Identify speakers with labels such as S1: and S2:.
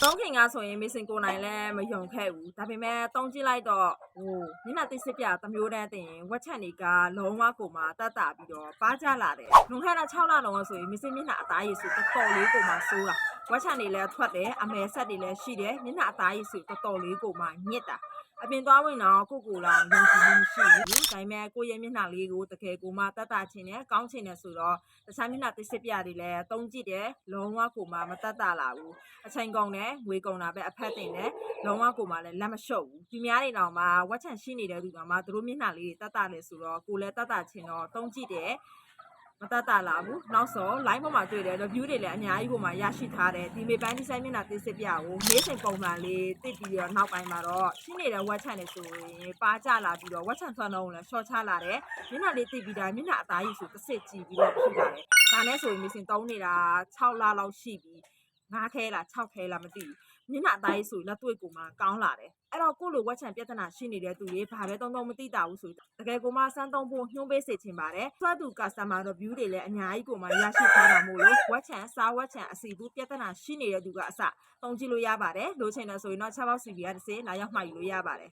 S1: သုံးခင်ကဆိုရင်မစင်ကိုနိုင်လဲမယုံခဲ့ဘူးဒါပေမဲ့သုံးကြည့်လိုက်တော့ဟိုမျက်နှာတိစစ်ပြတစ်မျိုးတည်းတင်ဝက်ချန်တွေကလုံးဝကိုမှတတ်တာပြီးတော့ပါကြလာတယ်လွန်ခဲ့တဲ့6လလုံးဆိုရင်မစင်မျက်နှာအသားရည်ဆိုတော်တော်လေးကိုမှဆိုးတာဝက်ချန်တွေလည်းထွက်တယ်အမဲဆက်တွေလည်းရှိတယ်မျက်နှာအသားရည်ဆိုတော်တော်လေးကိုမှညစ်တာအပြင်သွားဝင်တော့ကိုလာယုံကြည်မှုမရှိဘူးဒါပေမဲ့ကိုရဲ့မျက်နှာလေးကိုတကယ်ကိုမှတတ်တာချင်းနဲ့ကောင်းချင်တယ်ဆိုတော့တခြားမျက်နှာတိစစ်ပြတွေလည်းတုံးကြည့်တယ်လုံးဝကိုမှမတတ်တာလာဘူးအချိန်ကုန်တယ်ငွေကုန်တာပဲအဖက်တင်တယ်လုံးဝကိုမှလည်းလက်မလျှော့ဘူးဒီများတွေတော့မှဝက်ချန်ရှိနေတဲ့သူကမှသူတို့မျက်နှာလေးတတ်တာလေဆိုတော့ကိုလည်းတတ်တာချင်းတော့တုံးကြည့်တယ်မတတ်တာလာဘူးနောက်ဆုံး line ပေါ်မှာတွေ့တယ် review တွေလည်းအများကြီးကိုမှရရှိထားတယ်ဒီမေပိုင်းဒီဆိုင်မျက်နှာတိစစ်ပြကိုနေ့စဉ်ပုံမှန်လေးတစ်ပြီးတော့နောက်ပိုင်းမှာတော့ရှိနေတဲ့ဝက်ချန်တွေဆိုရင်ပါကြလာပြီးတော့ဝက်ချန်ဆွမ်းလုံးကိုလည်း short ချလာတယ်မျက်နှာလေးတစ်ပြီးတာမျက်နှာအသားကြီးဆိုတစ်စစ်ကြည့်ပြီးတော့ဖြစ်လာတယ်ဒါနဲ့ဆိုရင်မစင်တုံးနေတာ6လလောက်ရှိပြီ9ခဲလား6ခဲလားမသိဘူးမျက်နှာအသားကြီးဆိုလက်တွေ့ကိုမှကောင်းလာတယ်အဲ့တော့ကိုလိုဝက်ချန်ပြဿနာရှိနေတဲ့သူတွေဘာပဲတုံးမသိတာဘူးဆိုတကယ်ကိုမှစမ်းသုံးဖို့ညှိုးပေးစေချင်ပါတယ်ဆွတ်သူ customer review တွေလည်းအများကြီးကိုမှရရှိထားတာမို့လို့ဝက်ချန်စားဝက်ချန်အစီဘူးပြဿနာရှိနေတဲ့သူကအစတုံးကြည့်လို့ရပါတယ်လိုချင်တယ်ဆိုရင်တော့6ပေါက် CV ကတစ်စလာရောက်မှယူလို့ရပါတယ်